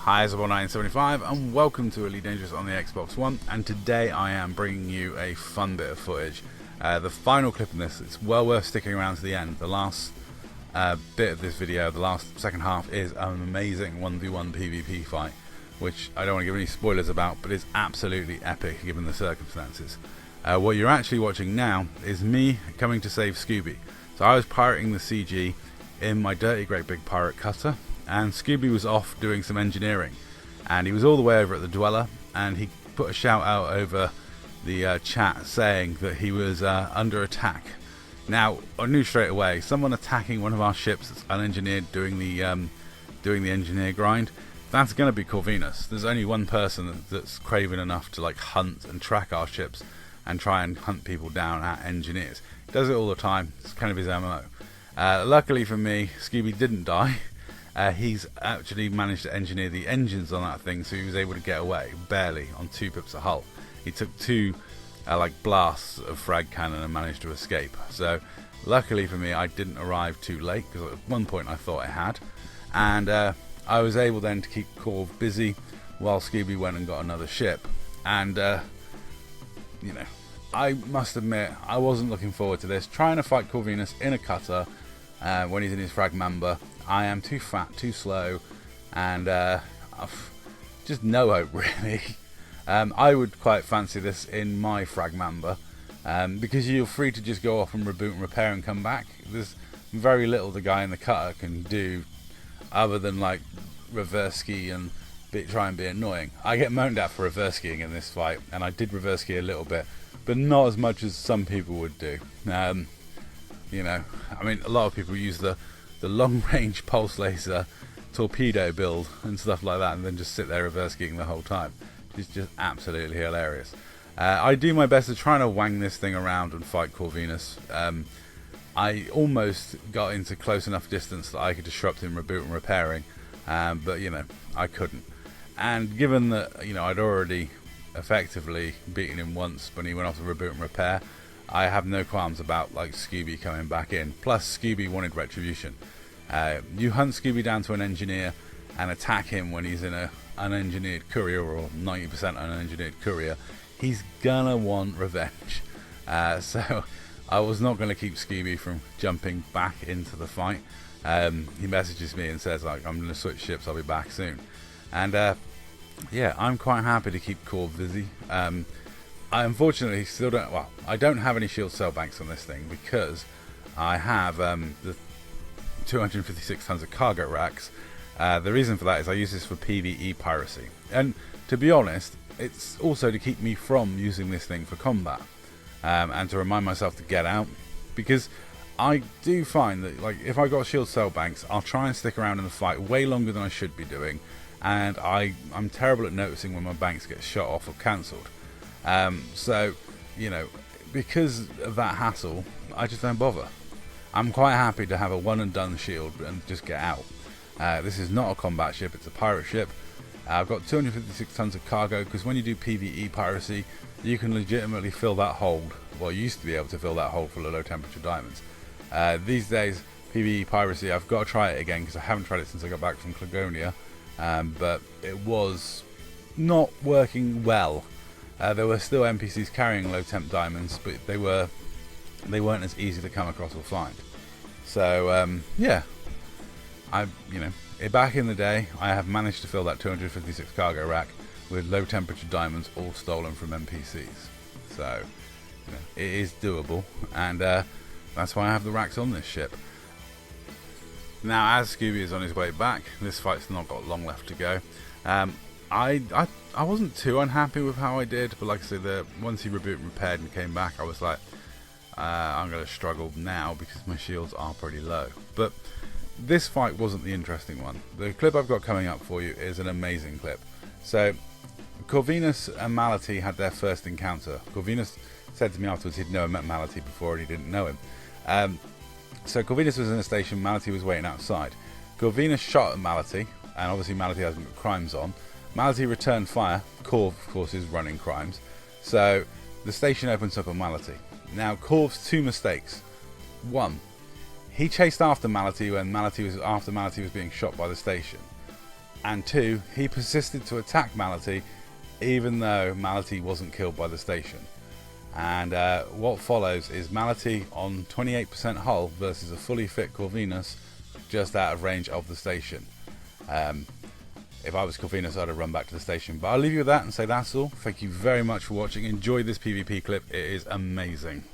Hi, it's Scooby and welcome to Elite Dangerous on the Xbox One, and today I am bringing you a fun bit of footage. The final clip in this, it's well worth sticking around to the end. The last bit of this video, the last second half, is an amazing 1v1 PvP fight, which I don't want to give any spoilers about, but it's absolutely epic given the circumstances. What you're actually watching now is me coming to save Scooby. So I was pirating the CG in my dirty great big pirate cutter, and Scooby was off doing some engineering, and he was all the way over at the Dweller, and he put a shout out over the chat saying that he was under attack. Now I knew straight away someone attacking one of our ships that's unengineered, doing the engineer grind. That's going to be Corvenis. There's only one person that's craven enough to like hunt and track our ships and try and hunt people down at engineers. He does it all the time. It's kind of his MO. Luckily for me, Scooby didn't die. He's actually managed to engineer the engines on that thing, so he was able to get away, barely, on 2 pips of hull. He took 2 like blasts of frag cannon and managed to escape. So luckily for me, I didn't arrive too late, because at one point I thought I had, and I was able then to keep Corv busy while Scooby went and got another ship. And you know, I must admit, I wasn't looking forward to this. Trying to fight Corvenis in a cutter when he's in his frag member. I am too fat, too slow, and just no hope really. I would quite fancy this in my frag member, because you're free to just go off and reboot and repair and come back. There's very little the guy in the cutter can do other than like reverse ski and try and be annoying. I get moaned at for reverse skiing in this fight, and I did reverse ski a little bit, but not as much as some people would do. You know, I mean, a lot of people use the long range pulse laser torpedo build and stuff like that, and then just sit there reverse skiing the whole time. It's just absolutely hilarious. I do my best to try to wang this thing around and fight Corvenis. I almost got into close enough distance that I could disrupt him reboot and repairing, but you know, I couldn't. And given that, you know, I'd already effectively beaten him once when he went off to reboot and repair, I have no qualms about like Scooby coming back in. Plus Scooby wanted retribution. You hunt Scooby down to an engineer and attack him when he's in a unengineered courier, or 90% unengineered courier, he's gonna want revenge. So I was not going to keep Scooby from jumping back into the fight. He messages me and says like, I'm going to switch ships, I'll be back soon. And yeah, I'm quite happy to keep Corv busy. I unfortunately still don't, well, I don't have any shield cell banks on this thing, because I have the 256 tons of cargo racks. The reason for that is I use this for PvE piracy, and to be honest, it's also to keep me from using this thing for combat, and to remind myself to get out, because I do find that like if I got shield cell banks, I'll try and stick around in the fight way longer than I should be doing, and I'm terrible at noticing when my banks get shot off or cancelled. So you know, because of that hassle, I just don't bother. I'm quite happy to have a one and done shield and just get out. This is not a combat ship, it's a pirate ship. I've got 256 tons of cargo, because when you do PvE piracy, you can legitimately fill that hold. Well, you used to be able to fill that hold full of low temperature diamonds. These days, PvE piracy, I've got to try it again, because I haven't tried it since I got back from Clagonia, but it was not working well. There were still NPCs carrying low temp diamonds, but they weren't as easy to come across or find. So yeah, you know, back in the day, I have managed to fill that 256 cargo rack with low temperature diamonds, all stolen from NPCs. So you know, it is doable, and that's why I have the racks on this ship. Now, as Scooby is on his way back, this fight's not got long left to go. I wasn't too unhappy with how I did, but like I said, once he rebooted and repaired and came back, I was like, I'm going to struggle now because my shields are pretty low. But this fight wasn't the interesting one. The clip I've got coming up for you is an amazing clip. So Corvenis and Maloteee had their first encounter. Corvenis said to me afterwards he'd never met Maloteee before and he didn't know him. So Corvenis was in a station, Maloteee was waiting outside. Corvenis shot at Maloteee, and obviously Maloteee hasn't got crimes on. Maloteee returned fire. Corv, of course, is running crimes. So the station opens up on Maloteee. Now, Corv's 2 mistakes. 1, he chased after Maloteee when Maloteee was being shot by the station. and 2, he persisted to attack Maloteee even though Maloteee wasn't killed by the station. And what follows is Maloteee on 28% hull versus a fully fit Corvinus just out of range of the station. If I was Corvinus, I'd have run back to the station. But I'll leave you with that and say that's all. Thank you very much for watching. Enjoy this PvP clip. It is amazing.